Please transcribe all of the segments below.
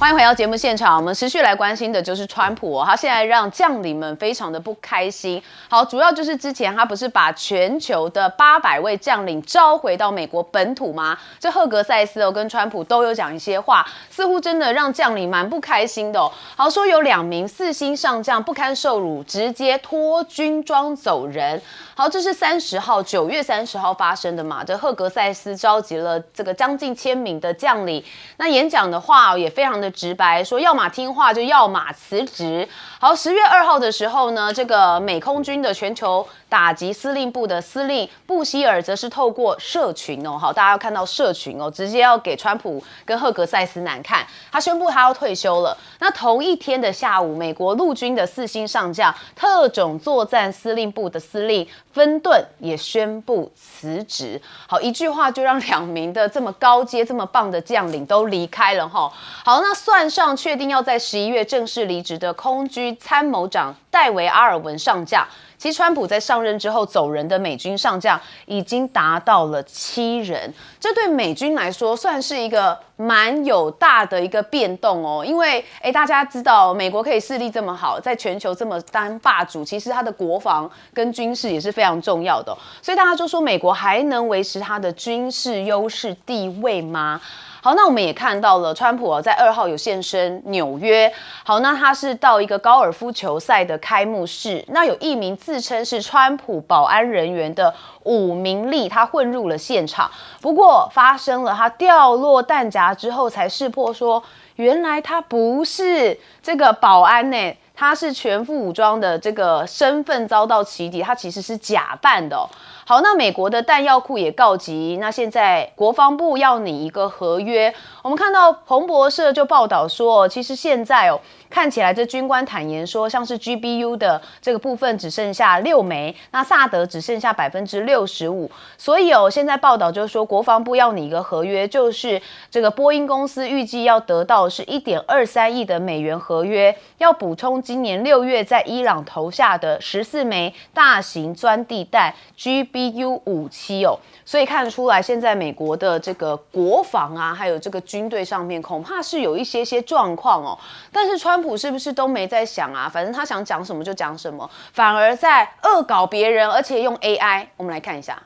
欢迎回到节目现场，我们持续来关心的就是川普他现在让将领们非常的不开心。好，主要就是之前他不是把全球的800位将领召回到美国本土吗？这赫格塞斯跟川普都有讲一些话，似乎真的让将领蛮不开心的好，说有2名4星上将不堪受辱，直接脱军装走人。好，这是9月30号发生的嘛？这赫格塞斯召集了这个将近1000名的将领，那演讲的话也非常的直白，说要么听话就要么辞职。好，10月2号的时候呢，这个美空军的全球打击司令部的司令布希尔则是透过社群好，大家要看到社群直接要给川普跟赫格塞斯难看，他宣布他要退休了。那同一天的下午，美国陆军的4星上将、特种作战司令部的司令芬顿也宣布辞职。好，一句话就让2名的这么高阶、这么棒的将领都离开了好，那算上确定要在11月正式离职的空军参谋长戴维·阿尔文上将，其实川普在上任之后走人的美军上将已经达到了7人，这对美军来说算是一个蛮有大的一个变动因为大家知道美国可以势力这么好，在全球这么当霸主，其实它的国防跟军事也是非常重要的所以大家就说美国还能维持它的军事优势地位吗？好，那我们也看到了，川普在2号有现身纽约。好，那他是到一个高尔夫球赛的开幕式，那有1名自称是川普保安人员的伍明利，他混入了现场。不过发生了他掉落弹夹之后，才识破说，原来他不是这个保安呢。他是全副武装的这个身份遭到起底，他其实是假扮的好，那美国的弹药库也告急，那现在国防部要拟一个合约。我们看到彭博社就报道说，其实现在看起来这军官坦言说，像是 GBU 的这个部分只剩下6枚，那萨德只剩下65%，所以现在报道就是说，国防部要拟一个合约，就是这个波音公司预计要得到是1.23亿的美元合约，要补充今年6月在伊朗投下的14枚大型钻地弹 GBU-57所以看得出来，现在美国的这个国防啊，还有这个军队上面，恐怕是有一些状况但是川普是不是都没在想啊？反正他想讲什么就讲什么，反而在恶搞别人，而且用 AI。我们来看一下。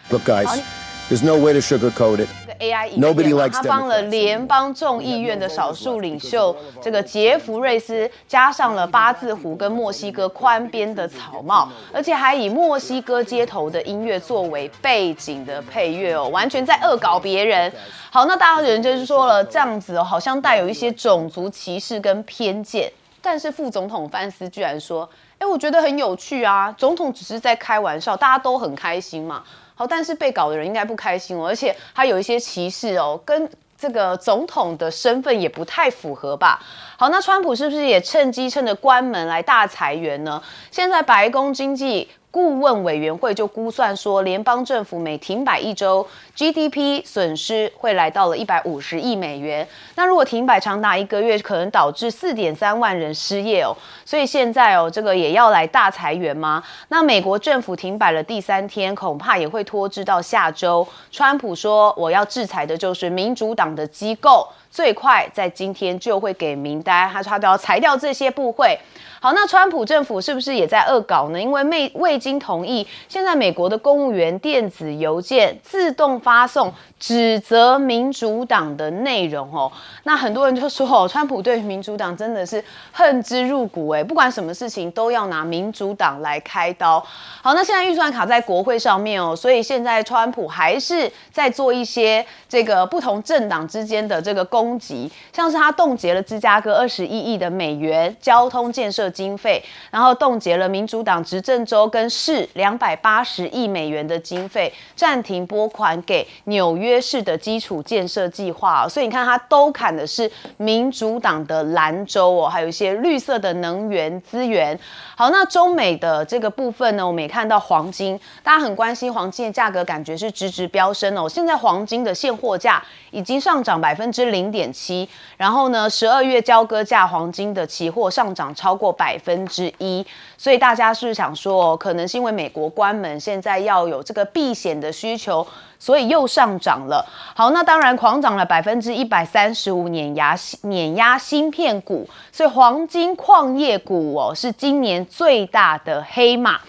Look, guys, there's no way to sugarcoat it. AI 影片他帮了联邦众议院的少数领袖这个杰弗瑞斯加上了八字胡跟墨西哥宽边的草帽，而且还以墨西哥街头的音乐作为背景的配乐完全在恶搞别人。好，那大家有人就是说了，这样子好像带有一些种族歧视跟偏见。但是副总统范斯居然说，我觉得很有趣啊，总统只是在开玩笑，大家都很开心嘛。好，但是被搞的人应该不开心而且他有一些歧视跟这个总统的身份也不太符合吧。好，那川普是不是也趁着关门来大裁员呢？现在白宫经济顾问委员会就估算说，联邦政府每停摆1周 GDP 损失会来到了150亿美元。那如果停摆长达1个月，可能导致4.3万人失业所以现在这个也要来大裁员吗？那美国政府停摆了第3天，恐怕也会拖至到下周。川普说，我要制裁的就是民主党的机构，最快在今天就会给名单，他都要裁掉这些部会。好，那川普政府是不是也在恶搞呢？因为未经同意，现在美国的公务员电子邮件自动发送指责民主党的内容那很多人就说川普对民主党真的是恨之入骨不管什么事情都要拿民主党来开刀。好，那现在预算卡在国会上面所以现在川普还是在做一些这个不同政党之间的这个攻击，像是他冻结了芝加哥21亿的美元交通建设经费，然后冻结了民主党执政州跟市280亿美元的经费，暂停拨款给纽约市的基础建设计划所以你看他都砍的是民主党的蓝州还有一些绿色的能源资源。好，那中美的这个部分呢，我们也看到黄金，大家很关心黄金的价格，感觉是直直飙升现在黄金的现货价已经上涨0.7%，然后呢，12月交割价黄金的期货上涨超过1%，所以大家是想说可能是因为美国关门，现在要有这个避险的需求，所以又上涨了。好，那当然狂涨了135%，碾压芯片股，所以黄金矿业股是今年最大的黑马。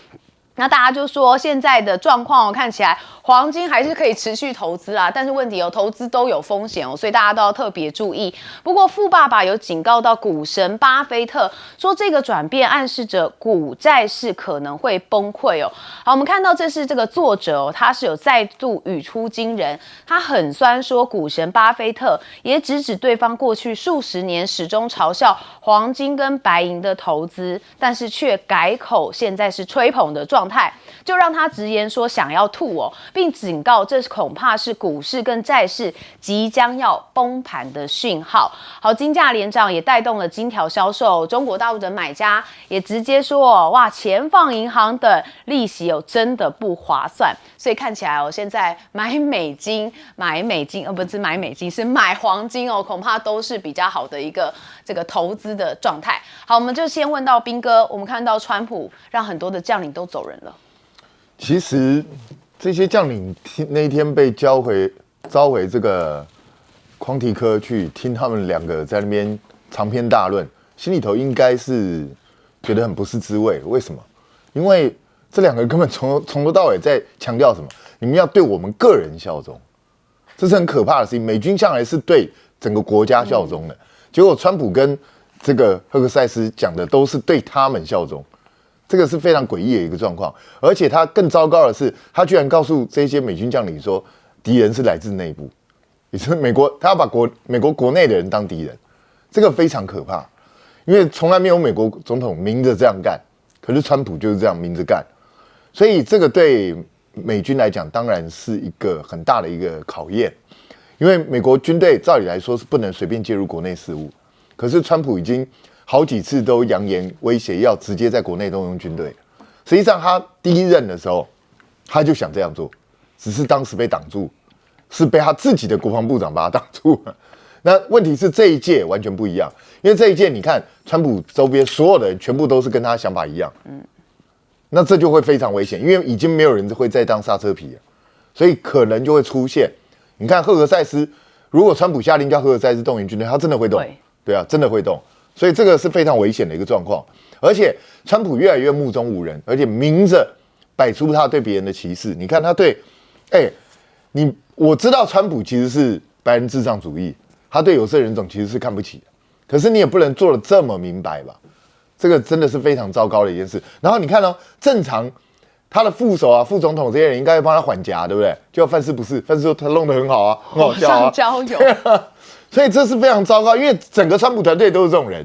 那大家就说现在的状况看起来黄金还是可以持续投资啊，但是问题投资都有风险所以大家都要特别注意。不过富爸爸有警告到股神巴菲特，说这个转变暗示着股债市可能会崩溃好，我们看到这是这个作者他是有再度语出惊人，他很酸说股神巴菲特也直指对方过去数十年始终嘲笑黄金跟白银的投资，但是却改口现在是吹捧的状态，就让他直言说想要吐并警告这恐怕是股市跟债市即将要崩盘的讯号。好，金价连涨也带动了金条销售，中国大陆的买家也直接说哇，钱放银行等利息真的不划算，所以看起来现在买美金不是买美金，是买黄金恐怕都是比较好的一个这个投资的状态。好，我们就先问到彬哥，我们看到川普让很多的将领都走人了。其实这些将领那一天被召回这个匡提科去听他们两个在那边长篇大论，心里头应该是觉得很不是滋味。为什么？因为这两个根本从头到尾在强调什么？你们要对我们个人效忠，这是很可怕的事情。美军向来是对整个国家效忠的，结果川普跟这个赫克塞斯讲的都是对他们效忠。这个是非常诡异的一个状况，而且他更糟糕的是，他居然告诉这些美军将领说，敌人是来自内部，也就是美国，他要把美国国内的人当敌人，这个非常可怕，因为从来没有美国总统明着这样干，可是川普就是这样明着干，所以这个对美军来讲，当然是一个很大的一个考验，因为美国军队照理来说是不能随便介入国内事务，可是川普已经好几次都扬言威胁要直接在国内动用军队，实际上他第一任的时候他就想这样做，只是当时被挡住，是被他自己的国防部长把他挡住了。那问题是这一届完全不一样，因为这一届你看川普周边所有的人全部都是跟他想法一样，那这就会非常危险，因为已经没有人会再当刹车皮了，所以可能就会出现，你看赫克塞斯，如果川普下令叫赫克塞斯动员军队，他真的会动，对啊，真的会动。所以这个是非常危险的一个状况，而且川普越来越目中无人，而且明着摆出他对别人的歧视。你看他对，我知道川普其实是白人至上主义，他对有色人种其实是看不起的，可是你也不能做得这么明白吧？这个真的是非常糟糕的一件事。然后你看正常他的副手副总统这些人应该会帮他缓颊，对不对？结果范斯不是，范斯说他弄得很好啊，很好笑啊，火上浇油。所以这是非常糟糕，因为整个川普团队都是这种人，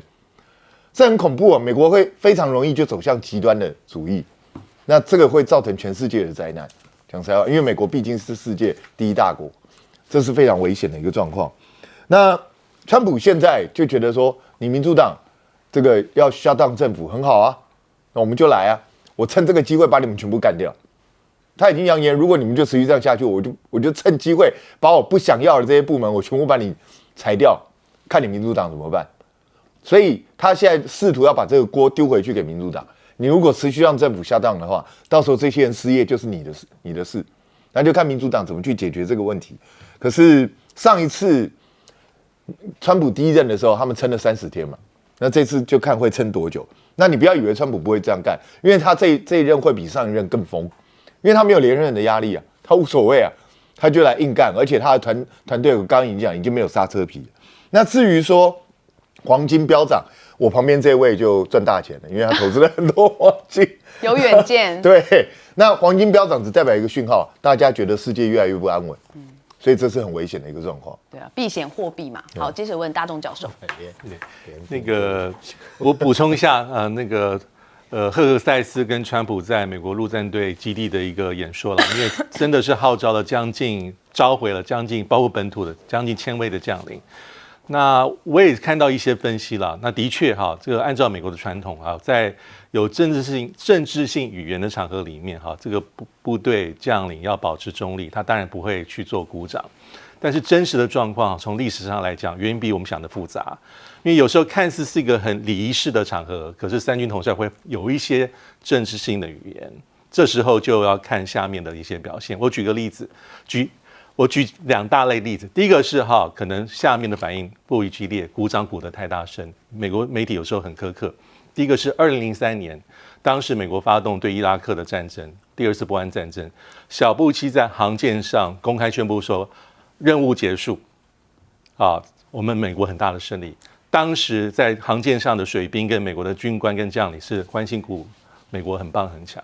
这很恐怖啊！美国会非常容易就走向极端的主义，那这个会造成全世界的灾难。讲实话，因为美国毕竟是世界第一大国，这是非常危险的一个状况。那川普现在就觉得说，你民主党这个要 shut down 政府很好啊，那我们就来啊，我趁这个机会把你们全部干掉。他已经扬言，如果你们就持续这样下去，我就趁机会把我不想要的这些部门，我全部把你裁掉，看你民主党怎么办。所以他现在试图要把这个锅丢回去给民主党。你如果持续让政府下档的话，到时候这些人失业就是你的事，那就看民主党怎么去解决这个问题。可是上一次川普第一任的时候，他们撑了30天嘛，那这次就看会撑多久。那你不要以为川普不会这样干，因为他这一任会比上一任更疯，因为他没有连任的压力啊，他无所谓啊。他就来硬干，而且他的团队我刚刚已经讲，已经没有刹车皮。那至于说黄金飙涨，我旁边这位就赚大钱了，因为他投资了很多黄金，有远见。对，那黄金飙涨只代表一个讯号，大家觉得世界越来越不安稳，所以这是很危险的一个状况。对啊，避险货币嘛。好，接着问大众教授。那个我补充一下，赫克塞斯跟川普在美国陆战队基地的一个演说了，因为真的是号召了召回了将近包括本土的将近1000位的将领。那我也看到一些分析了，那的确这个按照美国的传统在有政治性语言的场合里面这个部队将领要保持中立，他当然不会去做鼓掌。但是真实的状况，从历史上来讲，远比我们想的复杂。因为有时候看似是一个很礼仪式的场合，可是三军统帅会有一些政治性的语言。这时候就要看下面的一些表现。我举个例子，我举2大类例子。第一个是可能下面的反应过于激烈，鼓掌鼓得太大声，美国媒体有时候很苛刻。第一个是2003年，当时美国发动对伊拉克的战争，第2次波湾战争，小布希在航舰上公开宣布说任务结束，我们美国很大的胜利。当时在航舰上的水兵跟美国的军官跟将领是欢欣鼓舞，美国很棒很强，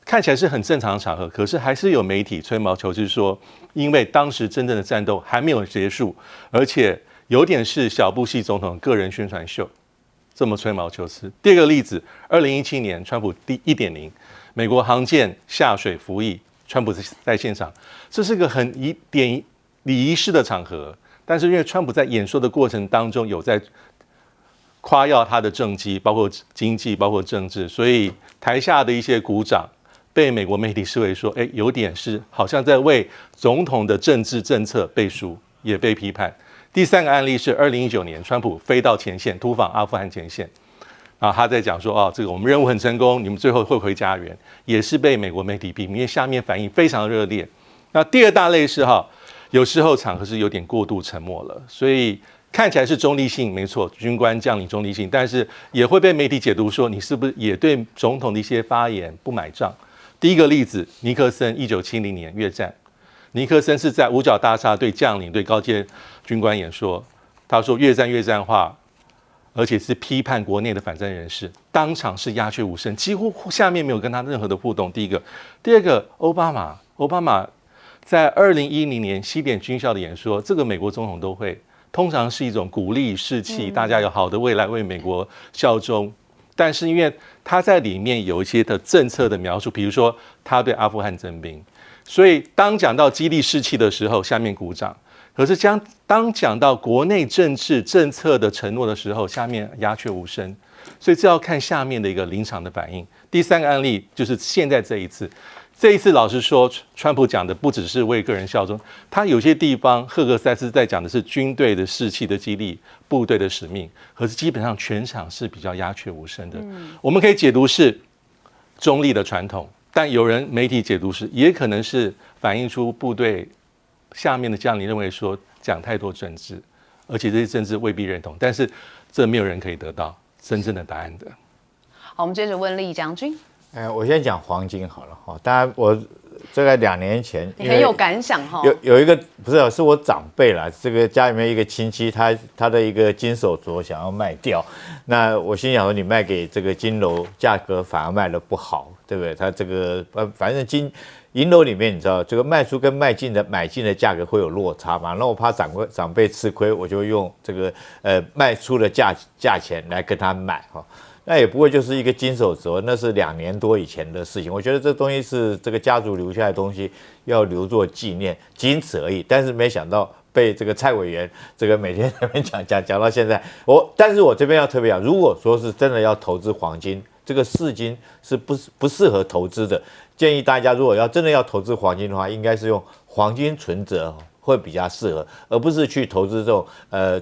看起来是很正常的场合，可是还是有媒体吹毛求疵说，因为当时真正的战斗还没有结束，而且有点是小布希总统的个人宣传秀，这么吹毛求疵。第二个例子，2017年川普第1.0，美国航舰下水服役，川普在现场，这是个很礼仪式的场合。但是因为川普在演说的过程当中有在夸耀他的政绩，包括经济，包括政治，所以台下的一些鼓掌被美国媒体视为说，有点是好像在为总统的政治政策背书，也被批判。第3个案例是2019年，川普飞到前线突访阿富汗前线，然后他在讲说，这个我们任务很成功，你们最后会回家园，也是被美国媒体批评，因为下面反应非常热烈。那第2大类是有时候场合是有点过度沉默了，所以看起来是中立性，没错，军官将领中立性，但是也会被媒体解读说你是不是也对总统的一些发言不买账。第一个例子，尼克森1970年越战，尼克森是在五角大厦对将领对高阶军官演说，他说越战化，而且是批判国内的反战人士，当场是鸦雀无声，几乎下面没有跟他任何的互动。第一个，第2个，奥巴马在2010年西点军校的演说，这个美国总统都会，通常是一种鼓励士气，大家有好的未来，为美国效忠。但是因为他在里面有一些的政策的描述，比如说他对阿富汗征兵，所以当讲到激励士气的时候，下面鼓掌；可是当讲到国内政治政策的承诺的时候，下面鸦雀无声。所以这要看下面的一个临场的反应。第3个案例就是现在这一次，老实说，川普讲的不只是为个人效忠，他有些地方赫克塞斯在讲的是军队的士气的激励，部队的使命，可是基本上全场是比较鸦雀无声的。我们可以解读是中立的传统，但有人媒体解读是，也可能是反映出部队下面的将领认为说讲太多政治，而且这些政治未必认同，但是这没有人可以得到真正的答案的。好，我们接着问厉将军。我先讲黄金好了哈。当然，我大概2年前，你很有感想哈。有一个不是是我长辈啦，这个家里面一个亲戚，他的一个金手镯想要卖掉，那我心想说，你卖给这个金楼，价格反而卖得不好，对不对？他这个反正银楼里面，你知道这个卖出跟买进的价格会有落差嘛？那我怕长辈吃亏，我就用这个卖出的价钱来跟他买哈。那也不过就是一个金手镯，那是2年多以前的事情。我觉得这东西是这个家族留下来的东西，要留作纪念，仅此而已。但是没想到被这个蔡委员这个每天在那边讲到现在。但是我这边要特别讲，如果说是真的要投资黄金，这个市金是不适合投资的。建议大家如果真的要投资黄金的话，应该是用黄金存折会比较适合，而不是去投资这种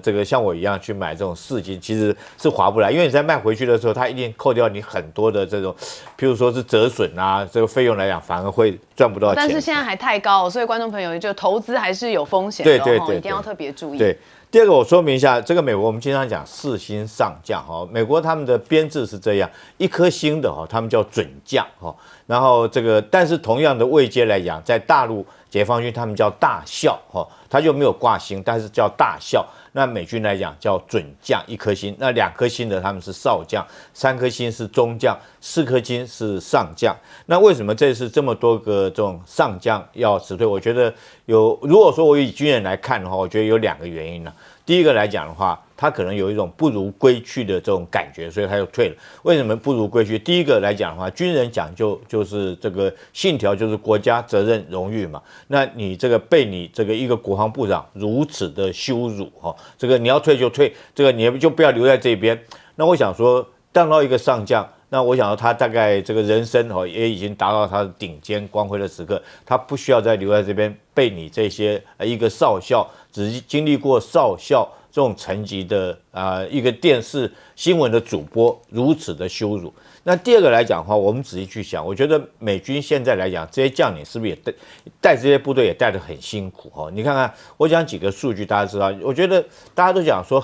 这个像我一样去买这种市金，其实是划不来，因为你在卖回去的时候，它一定扣掉你很多的这种，譬如说是折损啊，这个费用来讲，反而会赚不到钱。但是现在还太高，所以观众朋友就投资还是有风险的，对，一定要特别注意。对。第2个，我说明一下，这个美国我们经常讲4星上将哈，美国他们的编制是这样，1颗星的哈，他们叫准将哈，然后这个但是同样的位阶来讲，在大陆解放军他们叫大校哈，他就没有挂星，但是叫大校。那美军来讲叫准将1颗星，那2颗星的他们是少将，3颗星是中将，4颗星是上将。那为什么这次这么多个这种上将要辞退？我觉得如果说我以军人来看的话，我觉得有2个原因呢。第一个来讲的话，他可能有一种不如归去的这种感觉，所以他就退了。为什么不如归去？第一个来讲的话，军人讲究就是这个信条，就是国家责任荣誉嘛。那你这个被你这个一个国防部长如此的羞辱哈，这个你要退就退，这个你就不要留在这边。那我想说，当到一个上将，那我想到他大概这个人生也已经达到他的顶尖光辉的时刻，他不需要再留在这边被你这些一个少校，只经历过少校这种层级的一个电视新闻的主播如此的羞辱。那第二个来讲的话，我们仔细去想，我觉得美军现在来讲，这些将领是不是也带这些部队也带得很辛苦哈？你看看，我讲几个数据，大家知道，我觉得大家都讲说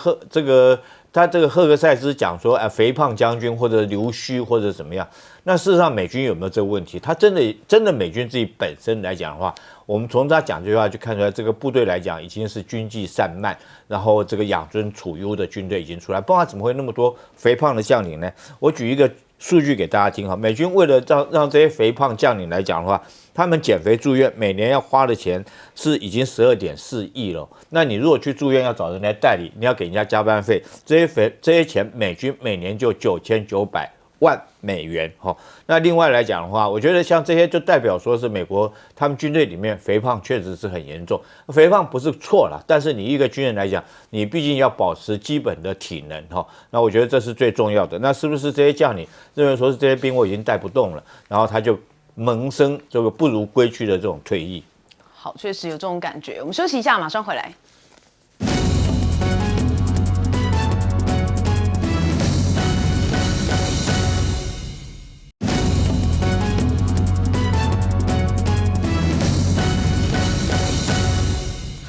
他这个赫克塞斯讲说，肥胖将军或者留须或者怎么样，那事实上美军有没有这个问题？他真的美军自己本身来讲的话，我们从他讲这句话就看出来，这个部队来讲已经是军纪散漫，然后这个养尊处优的军队已经出来，不然怎么会那么多肥胖的将领呢？我举一个数据给大家听哈，美军为了让这些肥胖将领来讲的话，他们减肥住院每年要花的钱是已经12.4亿了。那你如果去住院要找人来代理，你要给人家加班费，这些钱美军每年就9900万美元哈。那另外来讲的话，我觉得像这些就代表说是美国他们军队里面肥胖确实是很严重。肥胖不是错了，但是你一个军人来讲，你毕竟要保持基本的体能哈。那我觉得这是最重要的。那是不是这些将领认为说是这些兵我已经带不动了，然后他就萌生这个不如归去的这种退役？好，确实有这种感觉。我们休息一下，马上回来。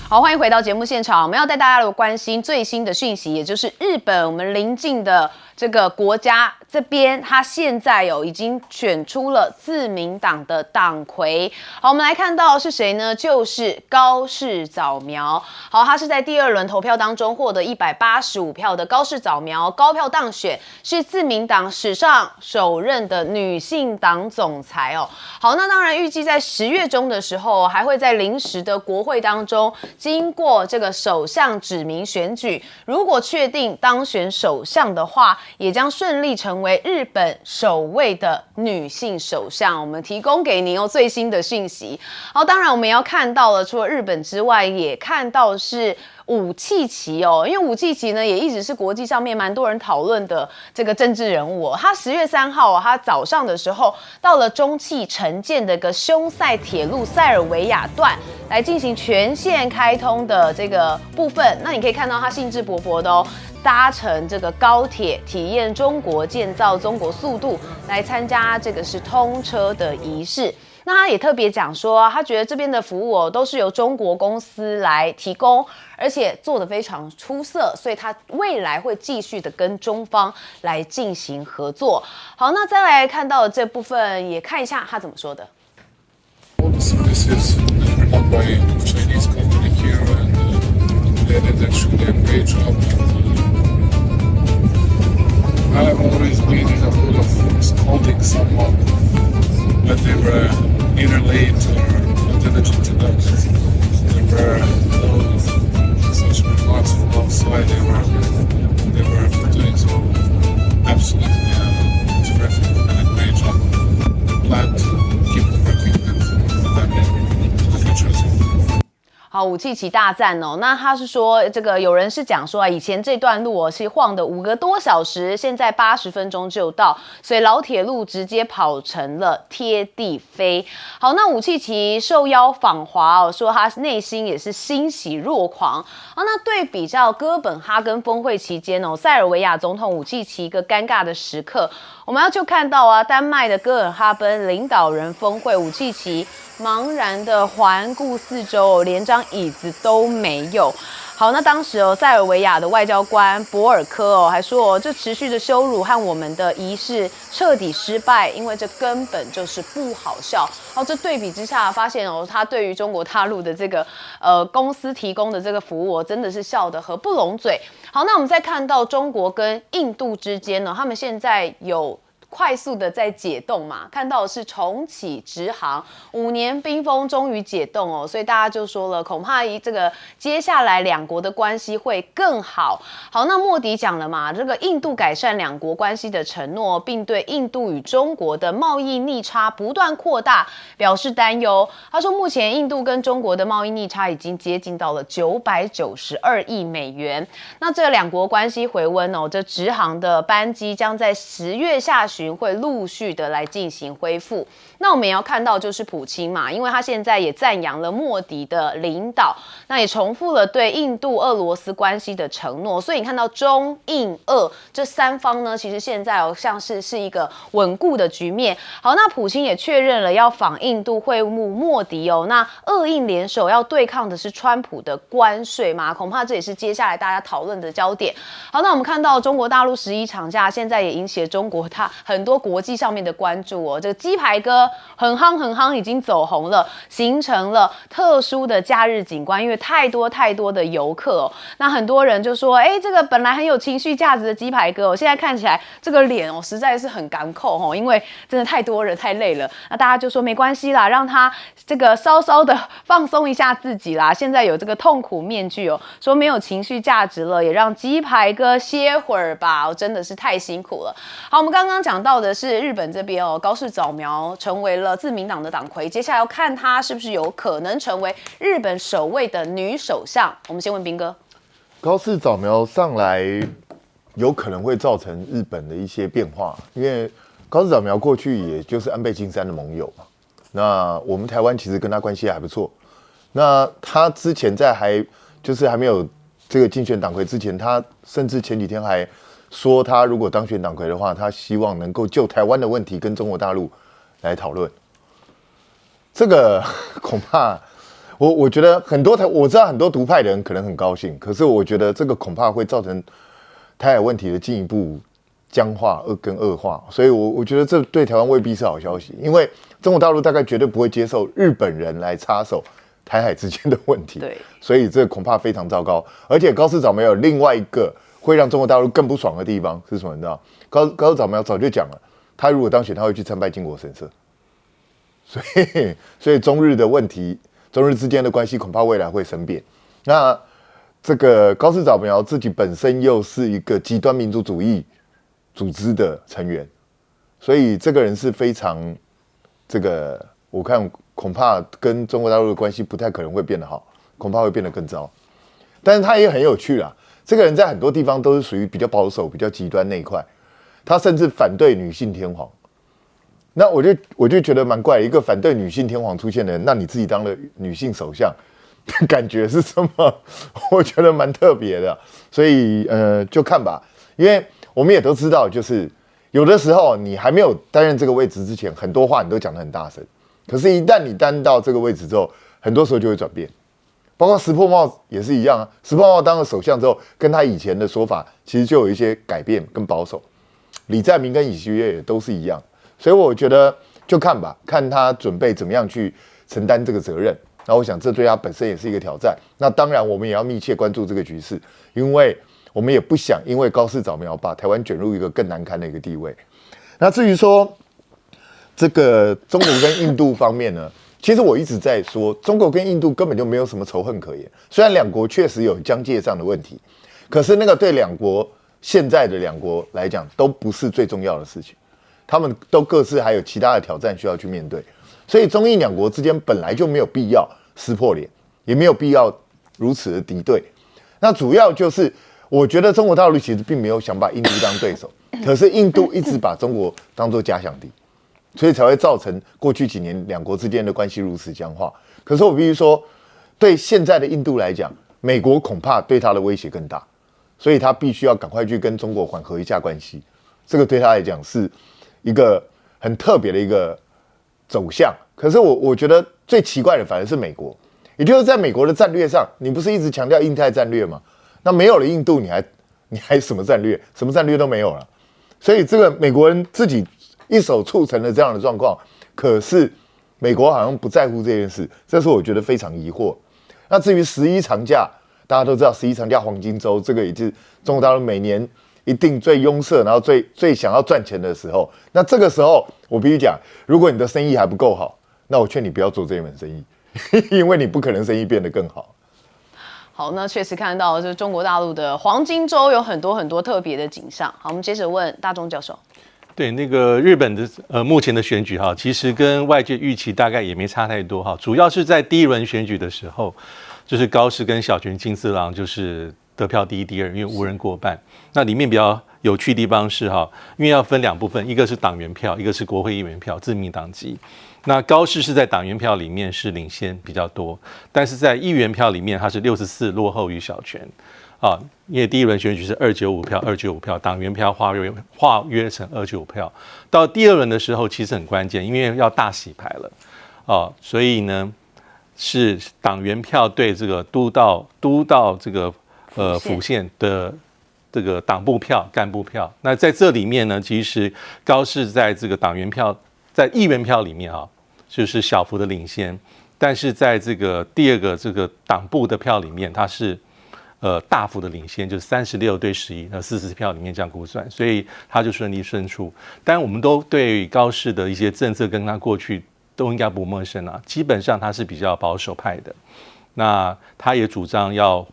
好，欢迎回到节目现场。我们要带大家关心最新的讯息，也就是日本我们邻近的这个国家这边，他现在已经选出了自民党的党魁。好，我们来看到是谁呢？就是高市早苗。好，他是在第2轮投票当中获得185票的高市早苗，高票当选，是自民党史上首任的女性党总裁哦。好，那当然预计在10月中的时候，还会在临时的国会当中，经过这个首相指名选举，如果确定当选首相的话，也将顺利成为日本首位的女性首相。我们提供给您最新的讯息。好，当然我们也要看到了，除了日本之外，也看到是武契奇哦，因为武契奇呢也一直是国际上面蛮多人讨论的这个政治人物哦。他10月3号他早上的时候到了中汽承建的一个匈塞铁路塞尔维亚段来进行全线开通的这个部分。那你可以看到他兴致勃勃的搭乘这个高铁，体验中国建造、中国速度，来参加这个是通车的仪式。那他也特别讲说，他觉得这边的服务都是由中国公司来提供，而且做得非常出色，所以他未来会继续的跟中方来进行合作。好，那再来看到这部分，也看一下他怎么说的。So this is run by a Chinese company here, and they did actually a great job. I have always been in a mood of scolding someone, but they were either late or not diligent enough. There were no such remarks from outside. They were doing so absolutely terrific and a great job. I plan to keep working with them in the future as well. 好，武契奇大战哦，那他是说，这个有人是讲说以前这段路是晃的5个多小时，现在80分钟就到，所以老铁路直接跑成了贴地飞。好，那武契奇受邀访华说他内心也是欣喜若狂。好，那对比较哥本哈根峰会期间塞尔维亚总统武契奇一个尴尬的时刻，我们就看到丹麦的哥本哈根领导人峰会，武契奇茫然的环顾四周，连张椅子都没有。好，那当时塞尔维亚的外交官博尔科还说这持续的羞辱和我们的仪式彻底失败，因为这根本就是不好笑。这对比之下，发现他对于中国大陆的这个公司提供的这个服务真的是笑得合不拢嘴。好，那我们再看到中国跟印度之间呢，他们现在有快速的在解冻嘛，看到的是重启直航，5年冰封终于解冻所以大家就说了，恐怕这个接下来两国的关系会更好。好，那莫迪讲了嘛，这个印度改善两国关系的承诺，并对印度与中国的贸易逆差不断扩大表示担忧。他说，目前印度跟中国的贸易逆差已经接近到了992亿美元。那这两国关系回温这直航的班机将在10月下旬旬会陆续的来进行恢复。那我们也要看到就是普京嘛，因为他现在也赞扬了莫迪的领导，那也重复了对印度、俄罗斯关系的承诺，所以你看到中印俄这三方呢，其实现在像是一个稳固的局面。好，那普京也确认了要访印度会晤莫迪哦。那俄印联手要对抗的是川普的关税嘛？恐怕这也是接下来大家讨论的焦点。好，那我们看到中国大陆11长假，现在也引起了中国它很多国际上面的关注哦。这个鸡排哥很夯，已经走红了，形成了特殊的假日景观，因为太多的游客哦。那很多人就说，这个本来很有情绪价值的鸡排哥哦，现在看起来这个脸哦，实在是很干扣哦，因为真的太多人太累了。那大家就说没关系啦，让他这个稍稍的放松一下自己啦。现在有这个痛苦面具哦，说没有情绪价值了，也让鸡排哥歇会儿吧，真的是太辛苦了。好，我们刚刚讲到的是日本这边哦，高市早苗成为了自民党的党魁，接下来要看她是不是有可能成为日本首位的女首相。我们先问彬哥，高市早苗上来有可能会造成日本的一些变化，因为高市早苗过去也就是安倍晋三的盟友嘛，那我们台湾其实跟他关系还不错。那他之前在还没有这个竞选党魁之前，他甚至前几天还说，他如果当选党魁的话，他希望能够就台湾的问题跟中国大陆来讨论。这个恐怕我觉得我知道很多独派的人可能很高兴，可是我觉得这个恐怕会造成台海问题的进一步僵化跟恶化，所以我觉得这对台湾未必是好消息，因为中国大陆大概绝对不会接受日本人来插手台海之间的问题，对，所以这恐怕非常糟糕。而且高市早苗有另外一个会让中国大陆更不爽的地方是什么？你知道，高市早苗早就讲了，他如果当选，他会去参拜靖国神社，所以中日的问题，中日之间的关系恐怕未来会生变。那这个高市早苗自己本身又是一个极端民族主义组织的成员，所以这个人是非常我看恐怕跟中国大陆的关系不太可能会变得好，恐怕会变得更糟。但是他也很有趣啦，这个人在很多地方都是属于比较保守、比较极端那一块，他甚至反对女性天皇。那我就觉得蛮怪的，一个反对女性天皇出现的人，那你自己当了女性首相，感觉是什么？我觉得蛮特别的，所以就看吧，因为我们也都知道，就是有的时候你还没有担任这个位置之前，很多话你都讲得很大声，可是，一旦你担到这个位置之后，很多时候就会转变。包括石破茂也是一样啊，石破茂当了首相之后，跟他以前的说法其实就有一些改变跟保守。李在明跟尹锡悦也都是一样。所以我觉得就看吧，看他准备怎么样去承担这个责任。那我想这对他本身也是一个挑战。那当然我们也要密切关注这个局势，因为我们也不想因为高市早苗把台湾卷入一个更难堪的一个地位。那至于说这个中国跟印度方面呢，其实我一直在说，中国跟印度根本就没有什么仇恨可言。虽然两国确实有疆界上的问题，可是那个对现在的两国来讲都不是最重要的事情。他们都各自还有其他的挑战需要去面对，所以中印两国之间本来就没有必要撕破脸，也没有必要如此的敌对。那主要就是我觉得中国大陆其实并没有想把印度当对手，可是印度一直把中国当作假想敌，所以才会造成过去几年两国之间的关系如此僵化。可是我必须说，对现在的印度来讲，美国恐怕对他的威胁更大，所以他必须要赶快去跟中国缓和一下关系。这个对他来讲是一个很特别的一个走向。可是我觉得最奇怪的反而是美国，也就是在美国的战略上，你不是一直强调印太战略吗？那没有了印度，你还什么战略？什么战略都没有了。所以这个美国人自己一手促成了这样的状况，可是美国好像不在乎这件事，这是我觉得非常疑惑。那至于11长假，大家都知道11长假黄金周，这个也是中国大陆每年一定最拥塞，然后最想要赚钱的时候。那这个时候，我必须讲，如果你的生意还不够好，那我劝你不要做这一门生意，因为你不可能生意变得更好。好，那确实看到就是中国大陆的黄金周有很多特别的景象。好，我们接着问大钟教授。对，那个日本的目前的选举哈，其实跟外界预期大概也没差太多哈，主要是在第一轮选举的时候，就是高市跟小泉进次郎就是得票第一、第二，因为无人过半。那里面比较有趣的地方是哈，因为要分2部分，一个是党员票，一个是国会议员票，自民党籍。那高市是在党员票里面是领先比较多，但是在议员票里面他是64落后于小泉。啊，因为第一轮选举是295票，295票，党员票划约成295票。到第2轮的时候，其实很关键，因为要大洗牌了，啊，所以呢是党员票对这个都道这个府县的这个党部票、干部票。那在这里面呢，其实高市在这个党员票、在议员票里面啊，就是小幅的领先，但是在这个第2个这个党部的票里面，它是大幅的领先，就是36对11，那40票里面这样估算，所以他就顺利胜出。当然，我们都对高市的一些政策跟他过去都应该不陌生啊。基本上他是比较保守派的，那他也主张要，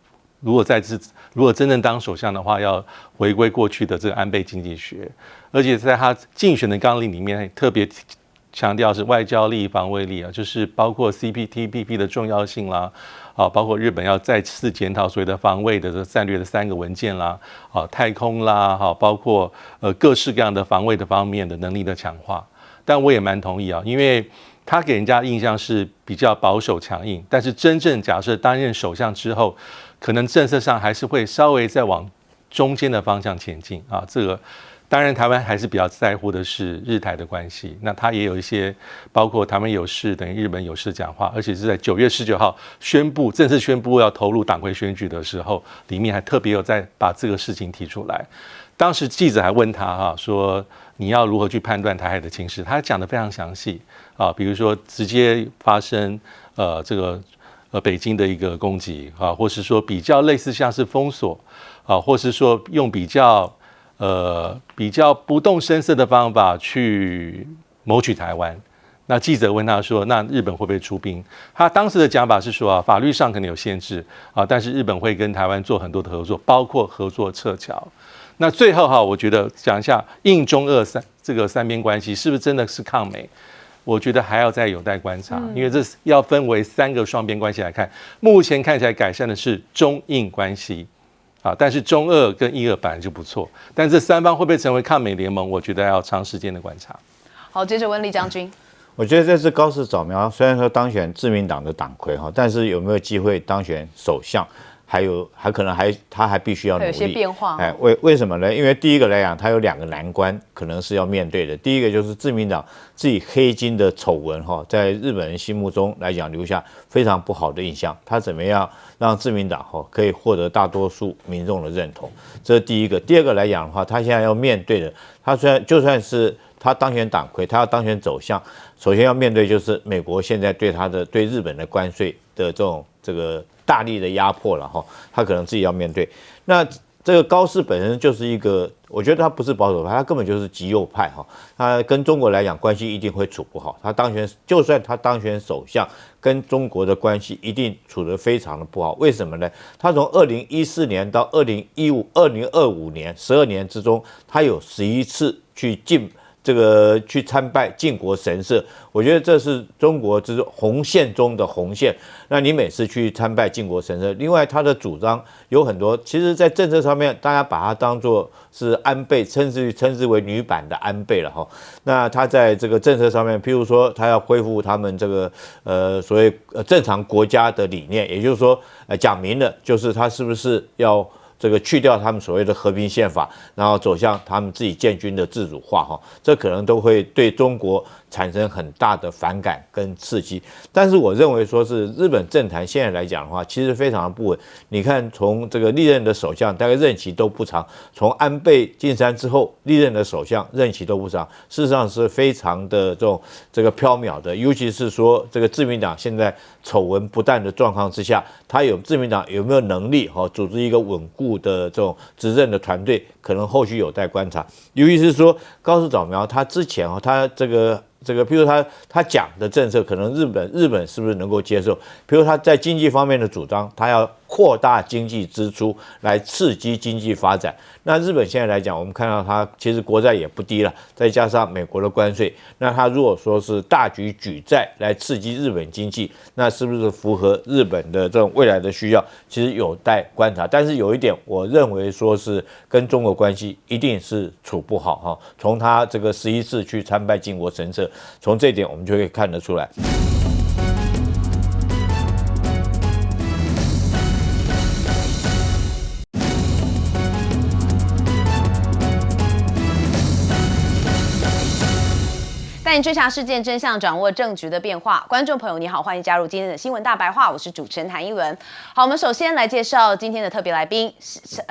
如果真正当首相的话，要回归过去的这个安倍经济学，而且在他竞选的纲领里面特别强调是外交力、防卫力啊，就是包括 CPTPP 的重要性啦。啊，包括日本要再次检讨所谓的防卫的这战略的3个文件啦，啊，太空啦，哈，包括各式各样的防卫的方面的能力的强化。但我也蛮同意啊，因为他给人家印象是比较保守强硬，但是真正假设担任首相之后，可能政策上还是会稍微再往中间的方向前进啊，这个。当然，台湾还是比较在乎的是日台的关系。那他也有一些，包括台湾有事等于日本有事讲话，而且是在9月19号正式宣布要投入党魁选举的时候，里面还特别有在把这个事情提出来。当时记者还问他哈，说你要如何去判断台海的情势？他讲得非常详细啊，比如说直接发生这个北京的一个攻击啊，或是说比较类似像是封锁啊，或是说用比较不动声色的方法去谋取台湾。那记者问他说：“那日本会不会出兵？”他当时的讲法是说啊，法律上可能有限制啊，但是日本会跟台湾做很多的合作，包括合作撤侨。那最后哈，我觉得讲一下印中俄这个三边关系是不是真的是抗美？我觉得还要再有待观察，因为这要分为3个双边关系来看。目前看起来改善的是中印关系。啊，但是中俄跟印俄本来就不错，但这3方会不会成为抗美联盟？我觉得要长时间的观察。好，接着问厉将军。我觉得这次高市早苗虽然说当选自民党的党魁哈，但是有没有机会当选首相？他还必须要努力，有些变化。哎，为什么呢？因为第一个来讲，他有2个难关，可能是要面对的。第一个就是自民党自己黑金的丑闻哈，在日本人心目中来讲留下非常不好的印象。他怎么样让自民党哈可以获得大多数民众的认同？这是第一个。第二个来讲的话，他现在要面对的，他就算是他当选党魁，他要当选首相，首先要面对就是美国现在对日本的关税的这个大力的压迫了哈，他可能自己要面对。那这个高市本身就是一个，我觉得他不是保守派，他根本就是极右派哈。他跟中国来讲关系一定会处不好，就算他当选首相，跟中国的关系一定处得非常的不好。为什么呢？他从2014年到2025年12年之中，他有11次去参拜靖国神社，我觉得这是中国之红线中的红线。那你每次去参拜靖国神社，另外他的主张有很多，其实在政策上面，大家把它当作是安倍，称之为女版的安倍了哈。那他在这个政策上面，譬如说他要恢复他们这个所谓正常国家的理念，也就是说讲明了，就是他是不是要这个去掉他们所谓的和平宪法，然后走向他们自己建军的自主化哈，这可能都会对中国产生很大的反感跟刺激。但是我认为说是日本政坛现在来讲的话，其实非常的不稳。你看从这个历任的首相大概任期都不长，从安倍晋三之后历任的首相任期都不长，事实上是非常的这个缥缈的。尤其是说这个自民党现在丑闻不断的状况之下，自民党有没有能力组织一个稳固的这种执政的团队，可能后续有待观察。尤其是说高市早苗他之前他这个这个，譬如他讲的政策，可能日本是不是能够接受？譬如他在经济方面的主张，他要扩大经济支出来刺激经济发展。那日本现在来讲，我们看到它其实国债也不低了，再加上美国的关税，那他如果说是大举举债来刺激日本经济，那是不是符合日本的这种未来的需要？其实有待观察。但是有一点，我认为说是跟中国关系一定是处不好哈。从他这个11次去参拜靖国神社，从这一点我们就可以看得出来。带你追查事件真相，掌握政局的变化。观众朋友，你好，欢迎加入今天的新闻大白话，我是主持人谭一文。好，我们首先来介绍今天的特别来宾。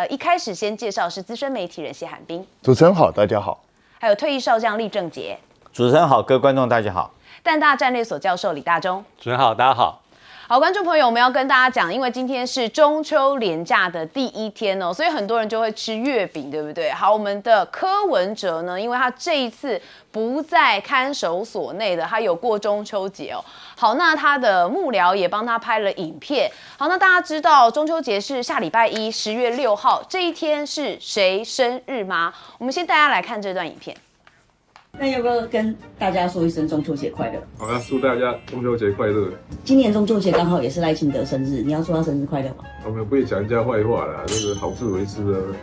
一开始先介绍是资深媒体人谢寒冰。主持人好，大家好。还有退役少将厉正杰。主持人好，各位观众大家好。淡大战略所教授李大中。主持人好，大家好。好，观众朋友，我们要跟大家讲，因为今天是中秋连假的第一天哦，所以很多人就会吃月饼，对不对？好，我们的柯文哲呢，因为他这一次不在看守所内的，他有过中秋节哦。好，那他的幕僚也帮他拍了影片。好，那大家知道中秋节是下礼拜一，10月6号这一天是谁生日吗？我们先带大家来看这段影片。那要不要跟大家说一声中秋节快乐？好，要祝大家中秋节快乐。今年中秋节刚好也是赖清德生日，你要说他生日快乐吗？我们不会讲人家坏话啦，这个好自为之的。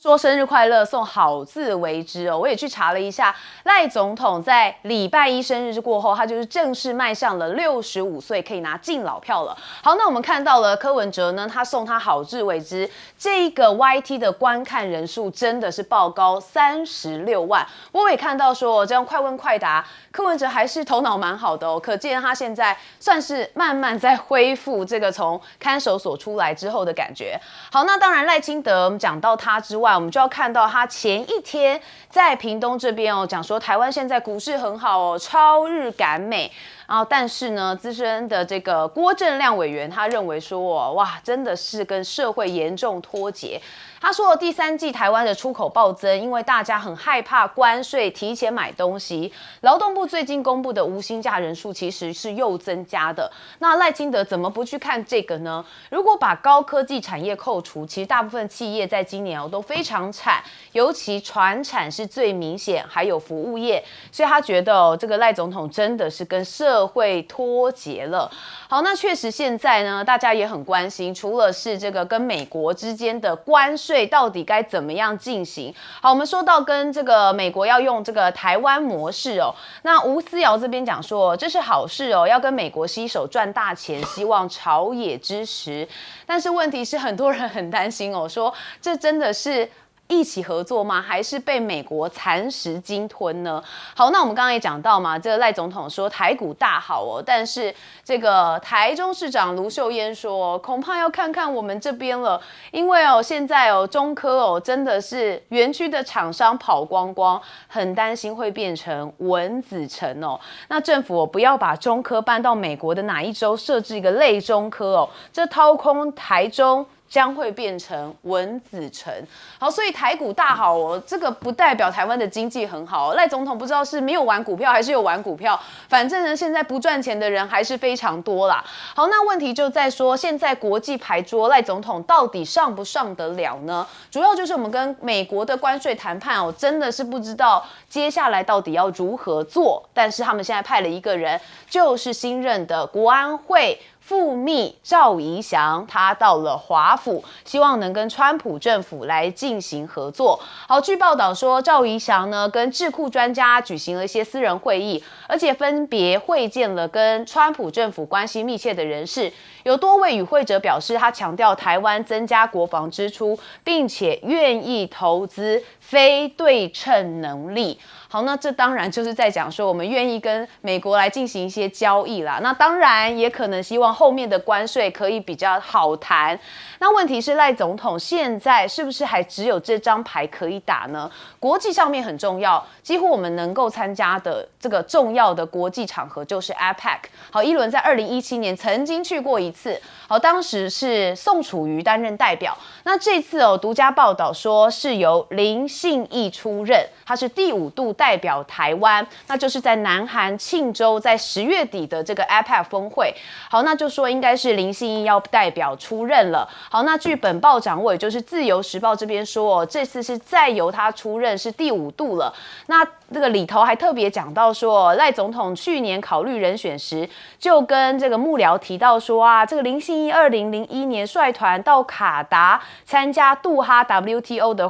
说生日快乐，送好自为之哦。我也去查了一下，赖总统在礼拜一生日过后，他就是正式迈向了65岁，可以拿敬老票了。好，那我们看到了柯文哲呢，他送他好自为之，这个 YT 的观看人数真的是爆高36万。我也看到说，这样快问快答，柯文哲还是头脑蛮好的哦，可见他现在算是慢慢在恢复这个从看守所出来之后的感觉。好，那当然赖清德，我们讲到他之外，我们就要看到他前一天在屏东这边哦，讲说台湾现在股市很好哦，超日赶美。然后，但是呢，资深的这个郭正亮委员，他认为说，哇，真的是跟社会严重脱节。他说，第3季台湾的出口暴增，因为大家很害怕关税，提前买东西。劳动部最近公布的无薪假人数其实是又增加的。那赖清德怎么不去看这个呢？如果把高科技产业扣除，其实大部分企业在今年都非常惨，尤其传产是最明显，还有服务业。所以他觉得这个赖总统真的是跟社会脱节了。好，那确实现在呢，大家也很关心，除了是这个跟美国之间的关税到底该怎么样进行。好，我们说到跟这个美国要用这个台湾模式哦，那吴思瑶这边讲说这是好事哦，要跟美国携手赚大钱，希望朝野支持。但是问题是很多人很担心哦，说这真的是一起合作吗？还是被美国蚕食鲸吞呢？好，那我们刚刚也讲到嘛，这个赖总统说台股大好哦，但是这个台中市长卢秀燕说，恐怕要看看我们这边了，因为现在中科真的是园区的厂商跑光光，很担心会变成蚊子城哦。那政府不要把中科搬到美国的哪一州设置一个类中科哦，这掏空台中将会变成蚊子城。好，所以台股大好哦，这个不代表台湾的经济很好。赖总统不知道是没有玩股票还是有玩股票，反正呢，现在不赚钱的人还是非常多啦。好，那问题就在说，现在国际牌桌，赖总统到底上不上得了呢？主要就是我们跟美国的关税谈判真的是不知道接下来到底要如何做。但是他们现在派了一个人，就是新任的国安会副秘赵宜翔，他到了华府，希望能跟川普政府来进行合作。好，据报道说，赵宜翔呢跟智库专家举行了一些私人会议，而且分别会见了跟川普政府关系密切的人士。有多位与会者表示，他强调台湾增加国防支出，并且愿意投资非对称能力。好，那这当然就是在讲说，我们愿意跟美国来进行一些交易啦。那当然也可能希望后面的关税可以比较好谈。那问题是赖总统现在是不是还只有这张牌可以打呢？国际上面很重要，几乎我们能够参加的这个重要的国际场合就是 APEC。好，一轮在2017年曾经去过一次，好，当时是宋楚瑜担任代表。那这次独家报道说是由林信义出任，他是第5度代表台湾，那就是在南韩庆州在10月底的这个 APEC 峰会。好，那就说应该是林信义要代表出任了。好，那据本报掌握，也就是自由时报这边说，这次是再由他出任，是第5度了。那这个里头还特别讲到说，赖总统去年考虑人选时，就跟这个幕僚提到说啊，这个林信义2001年率团到卡达参加杜哈 WTO 的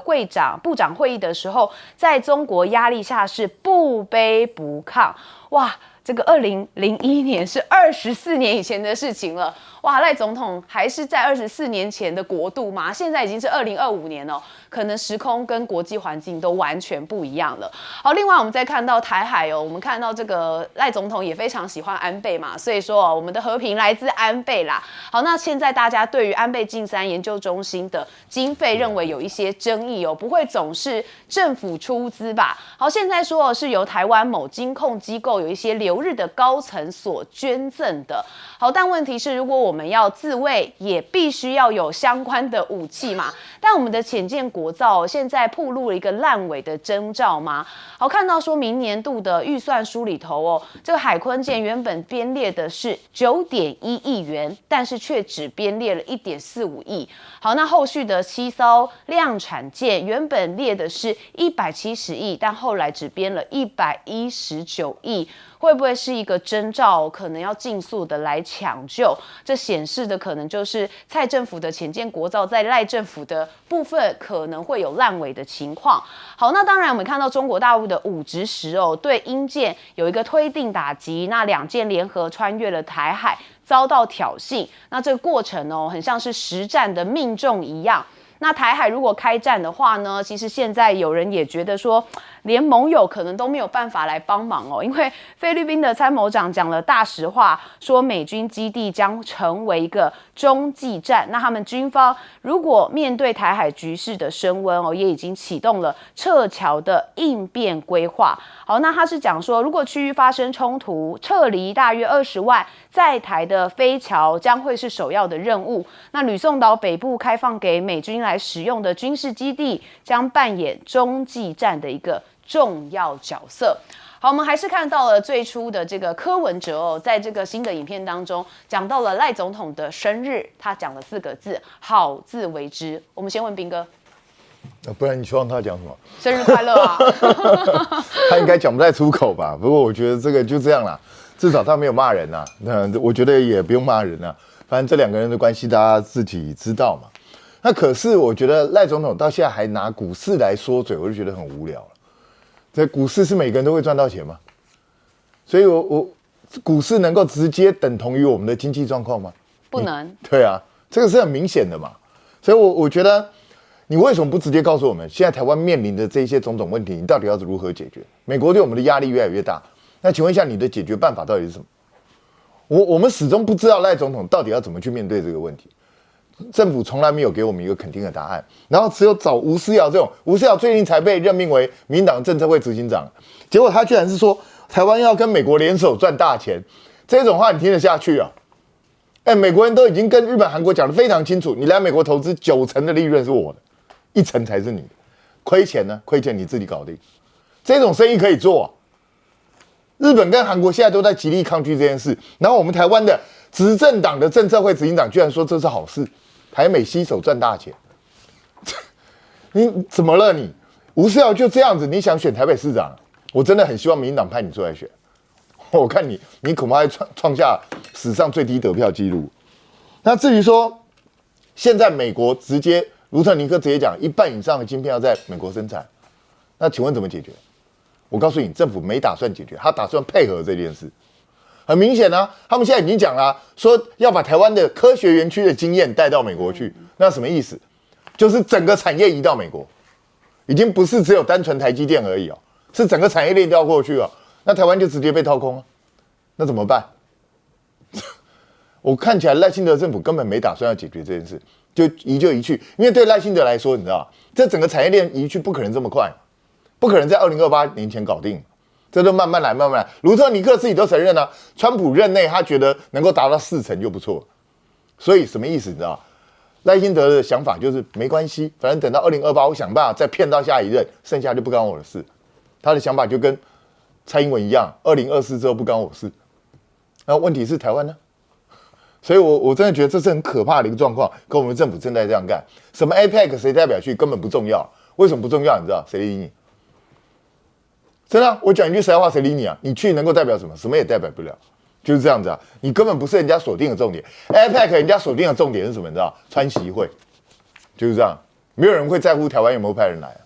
部长会议的时候，在中国压力下是不卑不亢。哇，这个2001年是24年以前的事情了。哇，赖总统还是在24年前的国度嘛？现在已经是2025年了，可能时空跟国际环境都完全不一样了。好，另外我们再看到台海我们看到这个赖总统也非常喜欢安倍嘛，所以说我们的和平来自安倍啦。好，那现在大家对于安倍晋三研究中心的经费认为有一些争议不会总是政府出资吧？好，现在说是由台湾某金控机构有一些留日的高层所捐赠的。好，但问题是，如果我们要自卫，也必须要有相关的武器嘛。但我们的潜舰国造现在暴露了一个烂尾的征兆吗？好，看到说明年度的预算书里头这个海鲲舰原本编列的是9.1亿元，但是却只编列了1.45亿。好，那后续的7艘量产舰原本列的是170亿，但后来只编了119亿。会不会是一个征兆，可能要尽速的来抢救？这显示的可能就是蔡政府的潜舰国造在赖政府的部分可能会有烂尾的情况。好，那当然我们看到中国大陆的5直10对鹰舰有一个推定打击，那2舰联合穿越了台海，遭到挑衅。那这个过程很像是实战的命中一样。那台海如果开战的话呢，其实现在有人也觉得说，连盟友可能都没有办法来帮忙因为菲律宾的参谋长讲了大实话，说美军基地将成为一个中继站。那他们军方如果面对台海局势的升温也已经启动了撤侨的应变规划。好，那他是讲说，如果区域发生冲突，撤离大约20万在台的菲侨将会是首要的任务。那吕宋岛北部开放给美军来使用的军事基地，将扮演中继站的一个重要角色。好，我们还是看到了最初的这个柯文哲在这个新的影片当中讲到了赖总统的生日，他讲了4个字：好自为之。我们先问彬哥。不然你希望他讲什么？生日快乐啊！他应该讲不太出口吧？不过我觉得这个就这样啦，至少他没有骂人呐。那我觉得也不用骂人啊，反正这2个人的关系大家自己知道嘛。那可是我觉得赖总统到现在还拿股市来说嘴，我就觉得很无聊了。这股市是每个人都会赚到钱吗？所以我股市能够直接等同于我们的经济状况吗？不能。对啊，这个是很明显的嘛。所以我觉得。你为什么不直接告诉我们，现在台湾面临的这些种种问题，你到底要如何解决？美国对我们的压力越来越大，那请问一下，你的解决办法到底是什么？我们始终不知道赖总统到底要怎么去面对这个问题，政府从来没有给我们一个肯定的答案，然后只有找吴思瑶这种，吴思瑶最近才被任命为民进党政策会执行长，结果他居然是说台湾要跟美国联手赚大钱，这种话你听得下去啊？美国人都已经跟日本、韩国讲得非常清楚，你来美国投资90%的利润是我的。1成才是你的，亏钱呢？亏钱你自己搞定，这种生意可以做日本跟韩国现在都在极力抗拒这件事，然后我们台湾的执政党的政策会执行长居然说这是好事，台美携手赚大钱，你怎么了你？吴思瑶就这样子，你想选台北市长，我真的很希望民进党派你出来选，我看你恐怕会创下史上最低得票记录。那至于说现在美国直接。卢特尼克直接讲，1半以上的晶片要在美国生产，那请问怎么解决？我告诉你，政府没打算解决，他打算配合这件事。很明显啊，他们现在已经讲了，说要把台湾的科学园区的经验带到美国去，那什么意思？就是整个产业移到美国，已经不是只有单纯台积电而已是整个产业链调过去那台湾就直接被掏空那怎么办？我看起来赖清德政府根本没打算要解决这件事，就移去，因为对赖清德来说，你知道，这整个产业链移去不可能这么快，不可能在2028年前搞定，这都慢慢来，慢慢来。卢特尼克自己都承认了，川普任内他觉得能够达到40%就不错，所以什么意思你知道？赖清德的想法就是没关系，反正等到2028，我想办法再骗到下一任，剩下就不干我的事。他的想法就跟蔡英文一样，2024之后不干我事。那问题是台湾呢？所以我真的觉得这是很可怕的一个状况，跟我们政府正在这样干。什么 APEC 谁代表去根本不重要，为什么不重要？你知道谁理你？真的、啊，我讲一句实在话，谁理你啊？你去能够代表什么？什么也代表不了。就是这样子啊，你根本不是人家锁定的重点。APEC 人家锁定的重点是什么？你知道？川习会，就是这样，没有人会在乎台湾有没有派人来啊。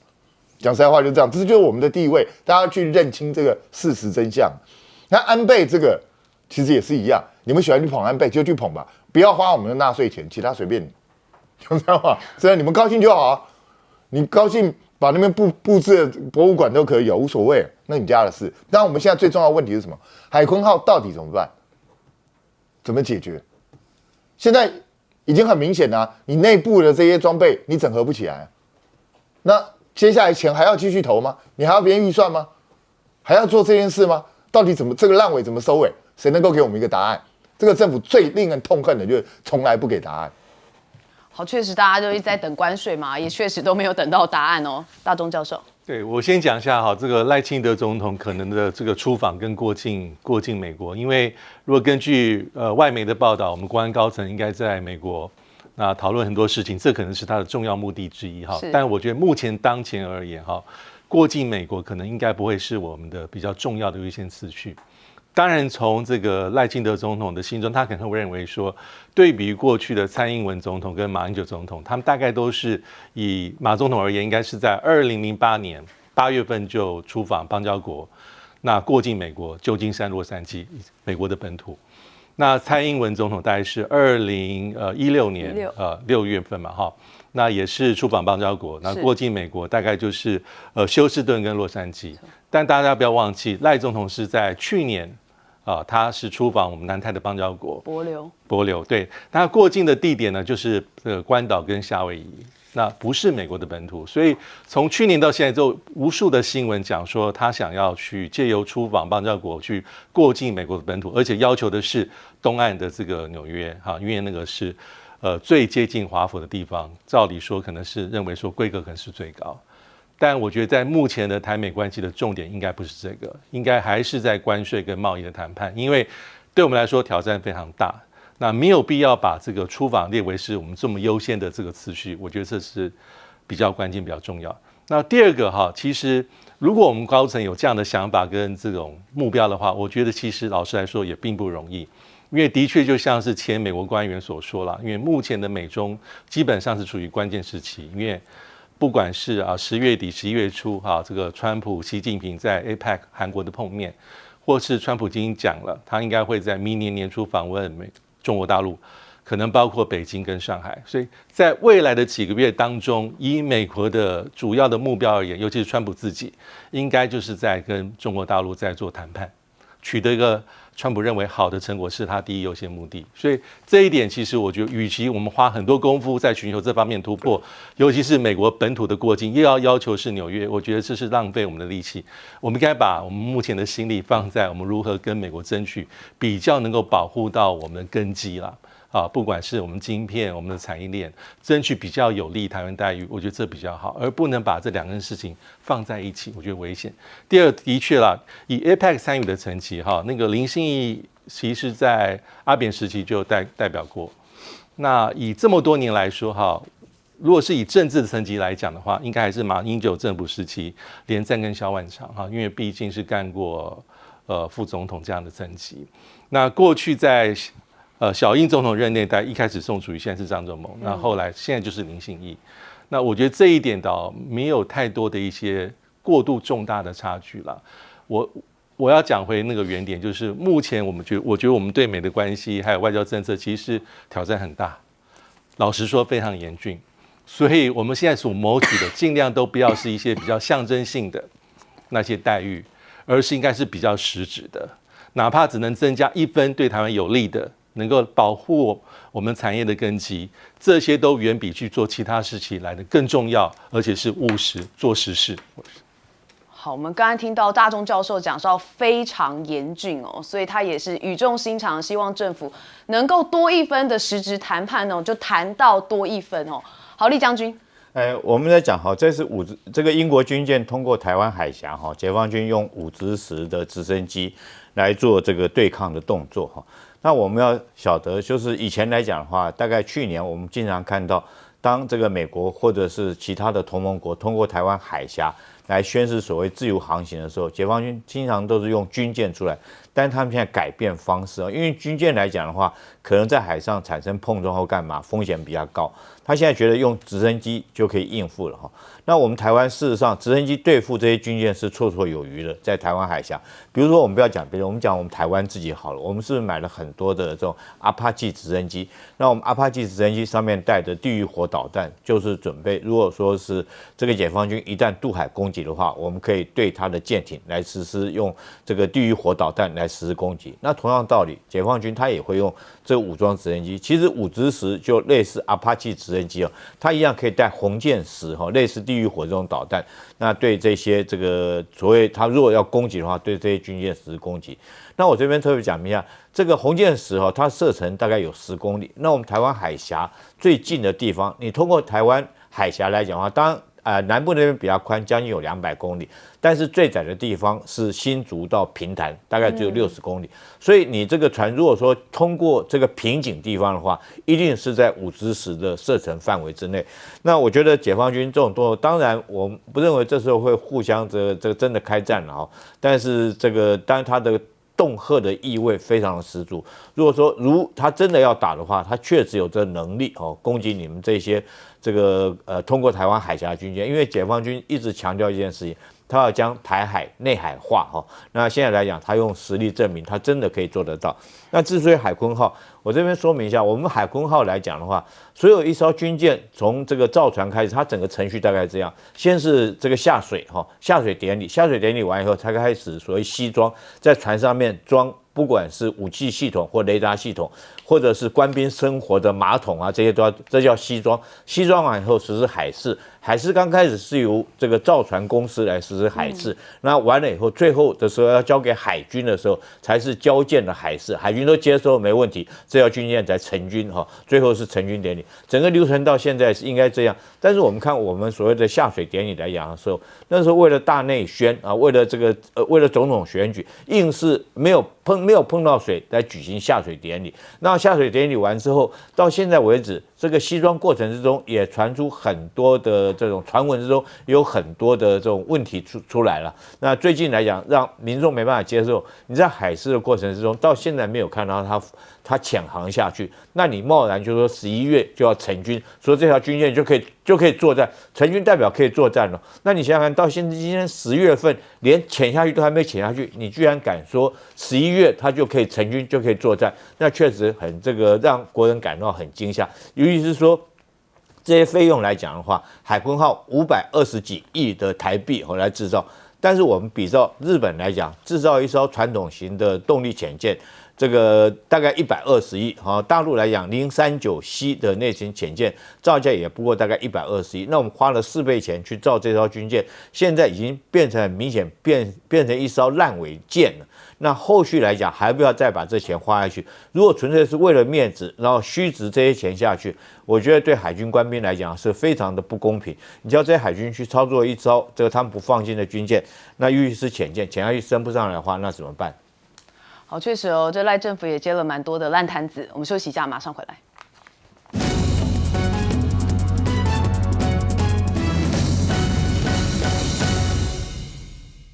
讲实在话就这样，这就是我们的地位，大家去认清这个事实真相。那安倍这个其实也是一样，你们喜欢去捧安倍就去捧吧，不要花我们的纳税钱，其他随便你，就这样嘛。真的，你们高兴就好啊，你高兴把那边布置的博物馆都可以，无所谓，那你家的事。但我们现在最重要的问题是什么？海鲲号到底怎么办？怎么解决？现在已经很明显了、你内部的这些装备你整合不起来，那接下来钱还要继续投吗？你还要编预算吗？还要做这件事吗？到底怎么这个烂尾怎么收尾？谁能够给我们一个答案？这个政府最令人痛恨的就是从来不给答案。好，确实大家就一直在等关税嘛，也确实都没有等到答案哦。大钟教授，对我先讲一下哈，这个赖清德总统可能的这个出访跟过境美国，因为如果根据外媒的报道，我们国安高层应该在美国那讨论很多事情，这可能是他的重要目的之一哈。但我觉得目前当前而言哈，过境美国可能应该不会是我们的比较重要的优先次序。当然，从这个赖清德总统的心中，他可能会认为说，对比于过去的蔡英文总统跟马英九总统，他们大概都是以马总统而言，应该是在2008年8月份就出访邦交国，那过境美国旧金山、洛杉矶，美国的本土。那蔡英文总统大概是2016年6月份嘛，哈，那也是出访邦交国，那过境美国大概就是休斯顿跟洛杉矶。但大家不要忘记，赖总统是在去年他是出访我们南太的邦交国帛琉，对，那过境的地点呢就是关岛跟夏威夷，那不是美国的本土，所以从去年到现在就无数的新闻讲说他想要去借由出访邦交国去过境美国的本土，而且要求的是东岸的这个纽约哈，因为那个是最接近华府的地方，照理说可能是认为说规格可能是最高。但我觉得在目前的台美关系的重点应该不是这个，应该还是在关税跟贸易的谈判，因为对我们来说挑战非常大，那没有必要把这个出访列为是我们这么优先的这个次序，我觉得这是比较关键、比较重要。那第二个哈，其实如果我们高层有这样的想法跟这种目标的话，我觉得其实老实来说也并不容易，因为的确就像是前美国官员所说了，因为目前的美中基本上是处于关键时期，因为不管是10月底、11月初这个川普、习近平在 APEC 韩国的碰面，或是川普已经讲了，他应该会在明年年初访问中国大陆，可能包括北京跟上海。所以在未来的几个月当中，以美国的主要的目标而言，尤其是川普自己，应该就是在跟中国大陆在做谈判，取得一个川普认为好的成果是他第一优先目的，所以这一点其实我觉得，与其我们花很多功夫在寻求这方面突破，尤其是美国本土的过境，又要求是纽约，我觉得这是浪费我们的力气。我们应该把我们目前的心力放在我们如何跟美国争取比较能够保护到我们的根基啦。不管是我们晶片、我们的产业链，争取比较有利台湾待遇，我觉得这比较好，而不能把这两件事情放在一起，我觉得危险。第二，的确啦，以 APEC 参与的层级那个林信义其实在阿扁时期就代表过。那以这么多年来说如果是以政治的层级来讲的话，应该还是马英九政府时期连战跟萧万长因为毕竟是干过副总统这样的层级。那过去在小英总统任内，一开始宋楚瑜，现在是张忠谋，那后来现在就是林信义。那我觉得这一点倒没有太多的一些过度重大的差距了。我要讲回那个原点，就是目前我觉得我们对美的关系还有外交政策，其实挑战很大，老实说非常严峻。所以我们现在所谋取的，尽量都不要是一些比较象征性的那些待遇，而是应该是比较实质的。哪怕只能增加1分对台湾有利的能够保护我们产业的根基，这些都远比去做其他事情来的更重要，而且是务实做实事。好，我们刚才听到大仲教授讲到非常严峻哦，所以他也是语重心长，希望政府能够多一分的实质谈判哦，就谈到多一分哦。好，厉将军。我们在讲哈，这是这个英国军舰通过台湾海峡哈，解放军用5/10的直升机来做这个对抗的动作哈。那我们要晓得，就是以前来讲的话，大概去年我们经常看到，当这个美国或者是其他的同盟国通过台湾海峡来宣示所谓自由航行的时候，解放军经常都是用军舰出来，但是他们现在改变方式因为军舰来讲的话，可能在海上产生碰撞或干嘛，风险比较高。他现在觉得用直升机就可以应付了哈。那我们台湾事实上直升机对付这些军舰是绰绰有余的，在台湾海峡。比如说我们不要讲别人，我们讲我们台湾自己好了，我们是不是买了很多的这种阿帕奇直升机？那我们阿帕奇直升机上面带的地狱火导弹，就是准备如果说是这个解放军一旦渡海攻击的话，我们可以对它的舰艇来实施用这个地狱火导弹来实施攻击。那同样道理，解放军他也会用这个武装直升机，其实5/10就类似阿帕奇直升机它一样可以带红箭10类似地狱火这种导弹。那对这些这个所谓他如果要攻击的话，对这些军舰实施攻击。那我这边特别讲一下，这个红箭10它射程大概有10公里。那我们台湾海峡最近的地方，你通过台湾海峡来讲的话，当然南部那边比较宽，将近有200公里，但是最窄的地方是新竹到平潭，大概只有60公里。所以你这个船如果说通过这个瓶颈地方的话，一定是在5/10的射程范围之内。那我觉得解放军这种动作，当然我不认为这时候会互相这个真的开战了但是这个当然它的恫吓的意味非常的十足。如果说他真的要打的话，他确实有这能力攻击你们这些这个通过台湾海峡军舰，因为解放军一直强调一件事情，他要将台海内海化那现在来讲，他用实力证明他真的可以做得到。那之所以海鲲号，我这边说明一下，我们海鲲号来讲的话，所有一艘军舰从这个造船开始，它整个程序大概这样：先是这个下水下水典礼，下水典礼完以后，才开始所谓西装，在船上面装。不管是武器系统或雷达系统，或者是官兵生活的马桶这些这叫西装。西装完以后实施海试，海试刚开始是由这个造船公司来实施海试，那完了以后，最后的时候要交给海军的时候，才是交舰的海试，海军都接收没问题，这条军舰才成军最后是成军典礼。整个流程到现在是应该这样，但是我们看我们所谓的下水典礼来讲的时候，那时候为了大内宣为了这个为了总统选举，硬是没有碰到水来举行下水典礼。那下水典礼完之后，到现在为止，这个西装过程之中也传出很多的这种传闻之中，有很多的这种问题出来了。那最近来讲，让民众没办法接受。你在海试的过程之中，到现在没有看到它潜航下去，那你贸然就说11月就要成军，说这条军舰就可以作战，成军代表可以作战了。那你想想看，到今天10月份，连潜下去都还没潜下去，你居然敢说11月它就可以成军，就可以作战？那确实很这个让国人感到很惊吓，尤其是说这些费用来讲的话，海鲲号520几亿的台币来制造，但是我们比照日本来讲，制造一艘传统型的动力潜舰。这个大概120亿，大陆来讲039C 的内型潜舰造价也不过大概120亿，那我们花了4倍钱去造这艘军舰，现在已经变成很明显变成一艘烂尾舰了。那后续来讲，还不要再把这钱花下去？如果纯粹是为了面子，然后虚值这些钱下去，我觉得对海军官兵来讲是非常的不公平。你叫这些海军去操作一艘这个他们不放心的军舰，那尤其是潜舰，潜下去升不上来的话，那怎么办？好，确实这赖政府也接了蛮多的烂摊子。我们休息一下，马上回来。